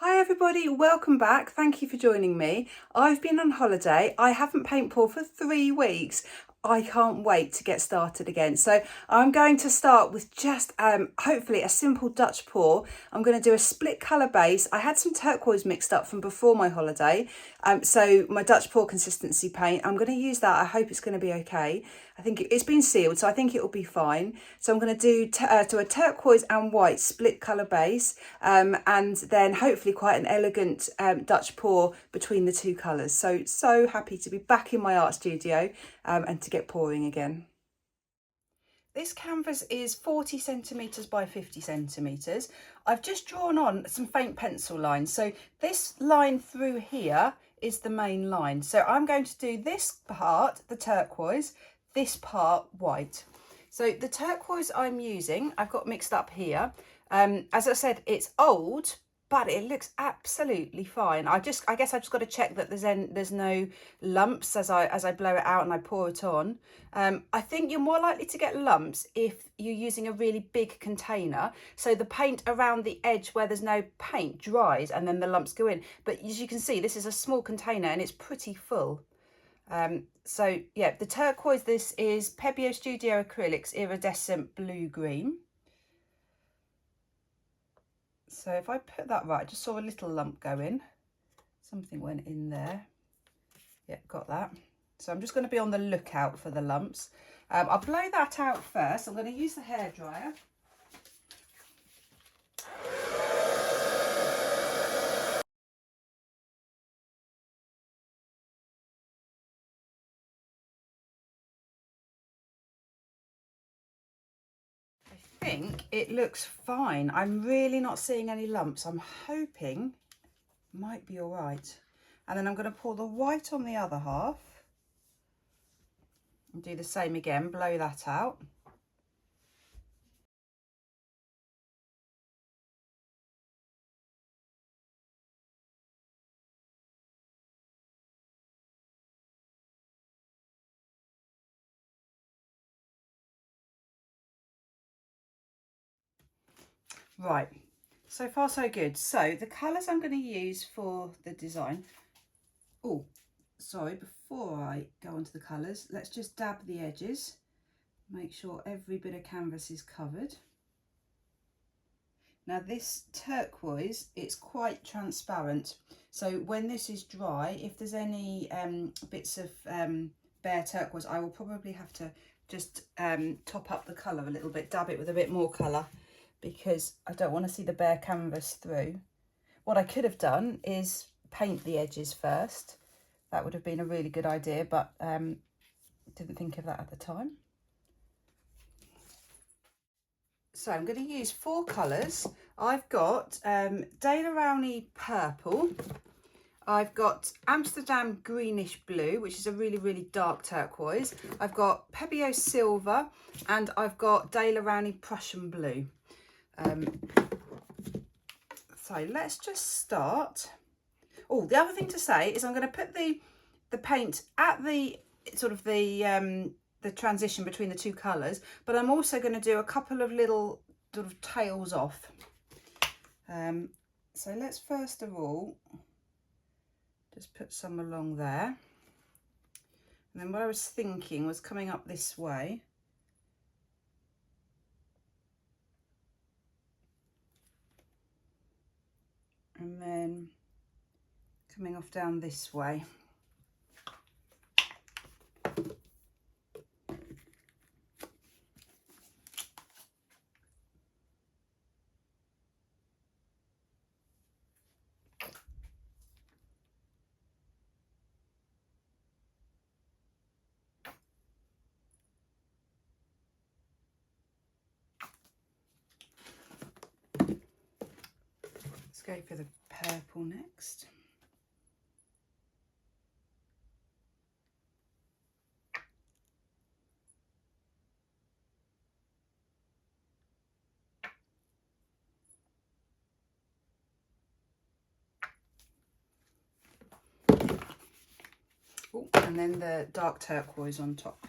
Hi everybody, welcome back. Thank you for joining me. I've been on holiday. I haven't paint poured for 3 weeks. I can't wait to get started again. So I'm going to start with just hopefully a simple Dutch pour. I'm going to do a split colour base. I had some turquoise mixed up from before my holiday. So my Dutch pour consistency paint, I'm going to use that. I hope it's going to be okay. I think it's been sealed, so I think it will be fine. So I'm going to do a turquoise and white split colour base, and then hopefully quite an elegant Dutch pour between the two colours. So happy to be back in my art studio and to get pouring again. This canvas is 40 centimetres by 50 centimetres. I've just drawn on some faint pencil lines. So this line through here is the main line. So I'm going to do this part, the turquoise, this part white. So the turquoise I'm using, I've got mixed up here. As I said, it's old, but it looks absolutely fine. I guess I've just got to check that there's no lumps as I blow it out and I pour it on. I think you're more likely to get lumps if you're using a really big container. So the paint around the edge where there's no paint dries and then the lumps go in. But as you can see, this is a small container and it's pretty full. So yeah, the turquoise, this is Pebeo Studio Acrylics Iridescent Blue Green. So if I put that right, I just saw a little lump go in. Something went in there. Yeah, got that. So I'm just going to be on the lookout for the lumps. I'll blow that out first. I'm going to use the hairdryer. I think it looks fine. I'm really not seeing any lumps. I'm hoping it might be all right. And then I'm going to pour the white on the other half. And do the same again, blow that out. Right, so far so good. So the colours I'm going to use for the design. Oh, sorry, before I go on to the colours, let's just dab the edges. Make sure every bit of canvas is covered. Now this turquoise, it's quite transparent. So when this is dry, if there's any bits of bare turquoise, I will probably have to just top up the colour a little bit, dab it with a bit more colour, because I don't want to see the bare canvas through. What I could have done is paint the edges first. That would have been a really good idea, but didn't think of that at the time. So I'm going to use 4 colours. I've got Daler Rowney Purple. I've got Amsterdam Greenish Blue, which is a really, really dark turquoise. I've got Pebeo Silver, and I've got Daler Rowney Prussian Blue. So let's just start. Oh, the other thing to say is I'm going to put the paint at the sort of the transition between the two colours, but I'm also going to do a couple of little sort of tails off. So let's first of all just put some along there. And then what I was thinking was coming up this way. And then coming off down this way. Let's go for the purple next. Oh, and then the dark turquoise on top.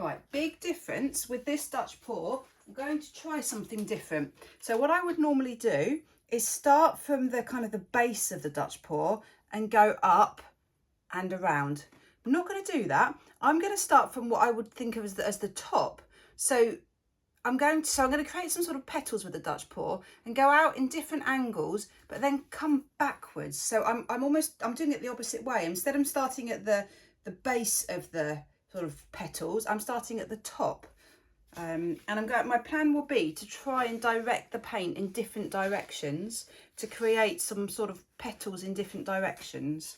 Right, big difference with this Dutch pour. I'm going to try something different. So what I would normally do is start from the kind of the base of the Dutch pour and go up and around. I'm not going to do that. I'm going to start from what I would think of as the top. So I'm going to create some sort of petals with the Dutch pour and go out in different angles, but then come backwards. So I'm doing it the opposite way. Instead, I'm starting at the base of the sort of petals. I'm starting at the top. And my plan will be to try and direct the paint in different directions to create some sort of petals in different directions.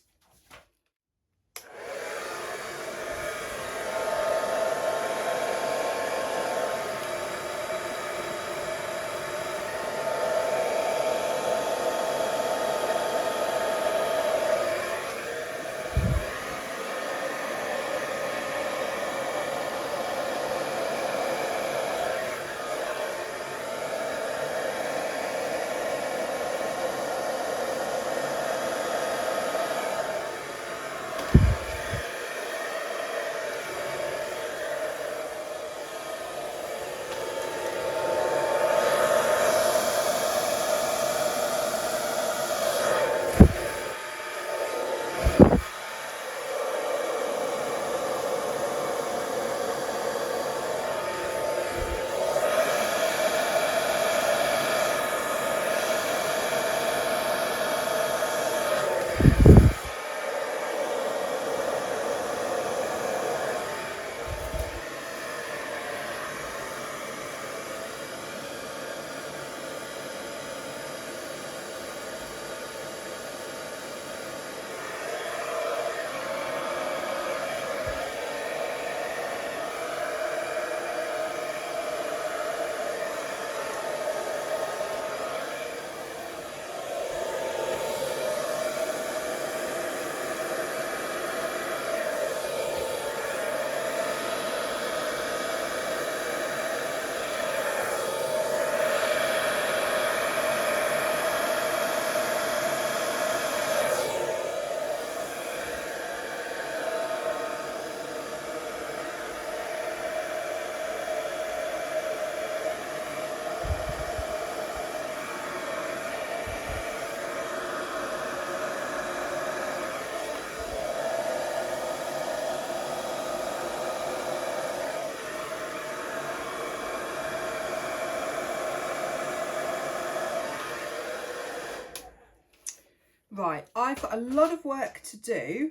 Right, I've got a lot of work to do.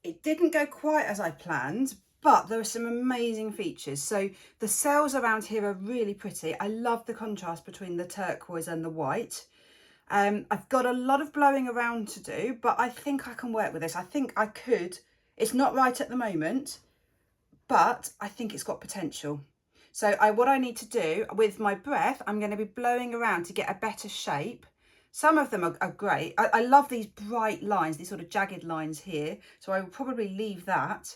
It didn't go quite as I planned, but there are some amazing features. So the cells around here are really pretty. I love the contrast between the turquoise and the white. I've got a lot of blowing around to do, but I think I can work with this. I think I could. It's not right at the moment, but I think it's got potential. So what I need to do with my breath, I'm going to be blowing around to get a better shape. Some of them are great. I love these bright lines, these sort of jagged lines here. So I will probably leave that.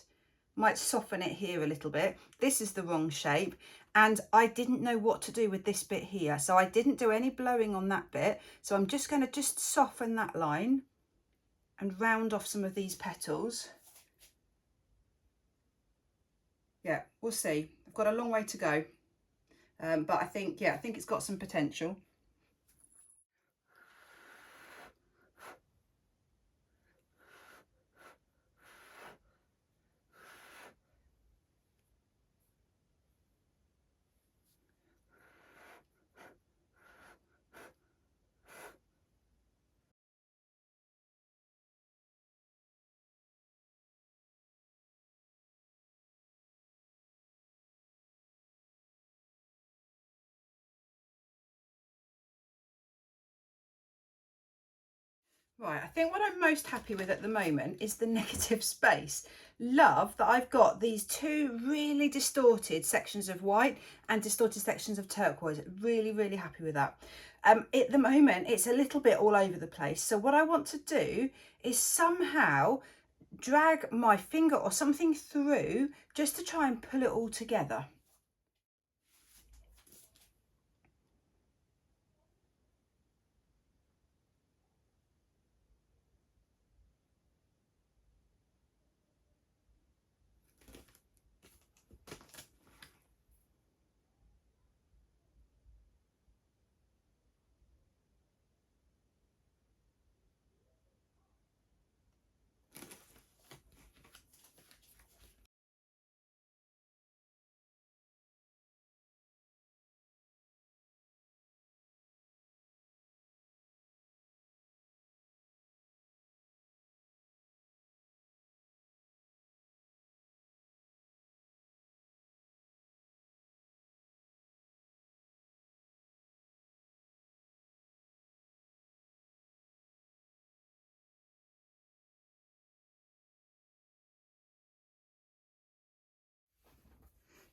Might soften it here a little bit. This is the wrong shape. And I didn't know what to do with this bit here. So I didn't do any blowing on that bit. So I'm just going to soften that line and round off some of these petals. Yeah, we'll see. I've got a long way to go. But I think it's got some potential. Right, I think what I'm most happy with at the moment is the negative space. Love that I've got these two really distorted sections of white and distorted sections of turquoise. Really, really happy with that. At the moment, it's a little bit all over the place. So what I want to do is somehow drag my finger or something through just to try and pull it all together.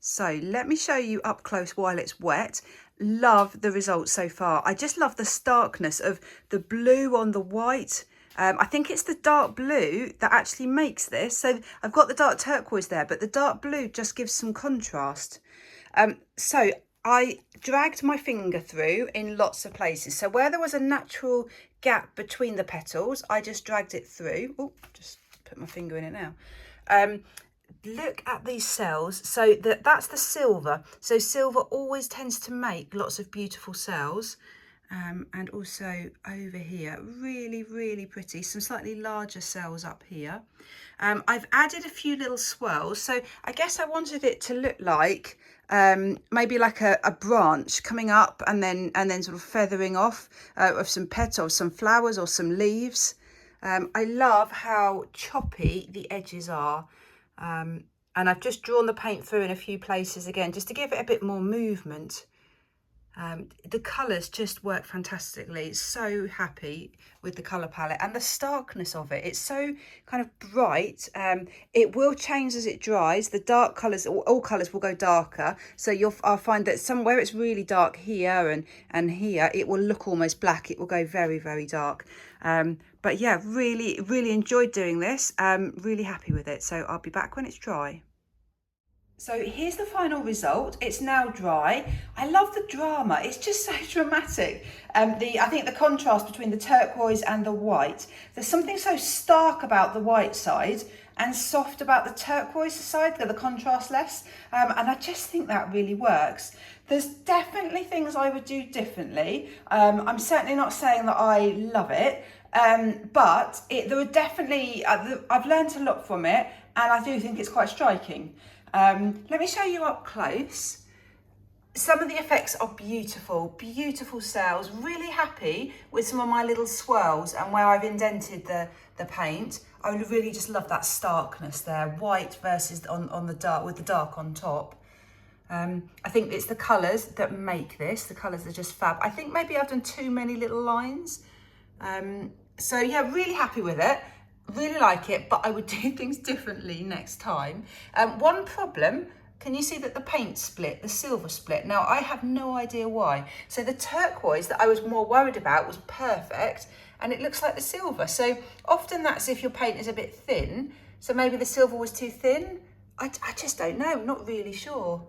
So let me show you up close while it's wet. Love the results so far. I just love the starkness of the blue on the white. I think it's the dark blue that actually makes this. So I've got the dark turquoise there, but the dark blue just gives some contrast. So I dragged my finger through in lots of places. So where there was a natural gap between the petals, I just dragged it through. Oh, just put my finger in it now. Look at these cells. So that's the silver. So silver always tends to make lots of beautiful cells. And also over here, really, really pretty. Some slightly larger cells up here. I've added a few little swirls. So I guess I wanted it to look like maybe like a branch coming up and then sort of feathering off of some petals, some flowers or some leaves. I love how choppy the edges are. And I've just drawn the paint through in a few places again, just to give it a bit more movement. The colours just work fantastically. So happy with the colour palette and the starkness of it. It's so kind of bright. It will change as it dries. The dark colours, all colours will go darker. So I'll find that somewhere it's really dark here and here, it will look almost black. It will go very, very dark. But yeah, really, really enjoyed doing this. Really happy with it. So I'll be back when it's dry. So here's the final result. It's now dry. I love the drama. It's just so dramatic. I think the contrast between the turquoise and the white. There's something so stark about the white side and soft about the turquoise side, the contrast less. And I just think that really works. There's definitely things I would do differently. I'm certainly not saying that I love it. But there are definitely, I've learned a lot from it, and I do think it's quite striking. Let me show you up close. Some of the effects are beautiful, beautiful cells. Really happy with some of my little swirls and where I've indented the paint. I would really just love that starkness there, white versus on the dark, with the dark on top. I think it's the colours that make this. The colours are just fab. I think maybe I've done too many little lines. So yeah, really happy with it. Really like it, but I would do things differently next time. One problem, can you see that the paint split, the silver split? Now, I have no idea why. So the turquoise that I was more worried about was perfect, and it looks like the silver. So often that's if your paint is a bit thin, so maybe the silver was too thin. I just don't know, not really sure.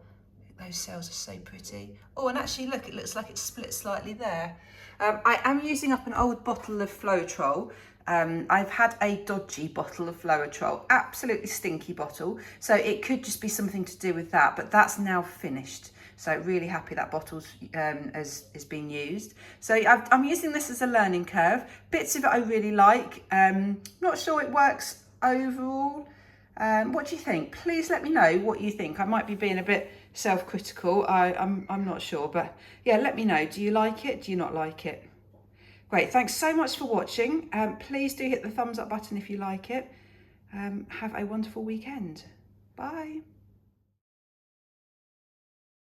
Those cells are so pretty. Oh, and actually look, it looks like it's split slightly there. I am using up an old bottle of floetrol. I've had a dodgy bottle of floetrol, absolutely stinky bottle. So it could just be something to do with that, but that's now finished. So really happy that bottle's is being used. So I'm using this as a learning curve. Bits of it I really like. Not sure it works overall. What do you think? Please let me know what you think. I might be being a bit self-critical. I'm not sure, but yeah, let me know. Do you like it? Do you not like it? Great, thanks so much for watching. Please do hit the thumbs up button if you like it. Have a wonderful weekend. Bye.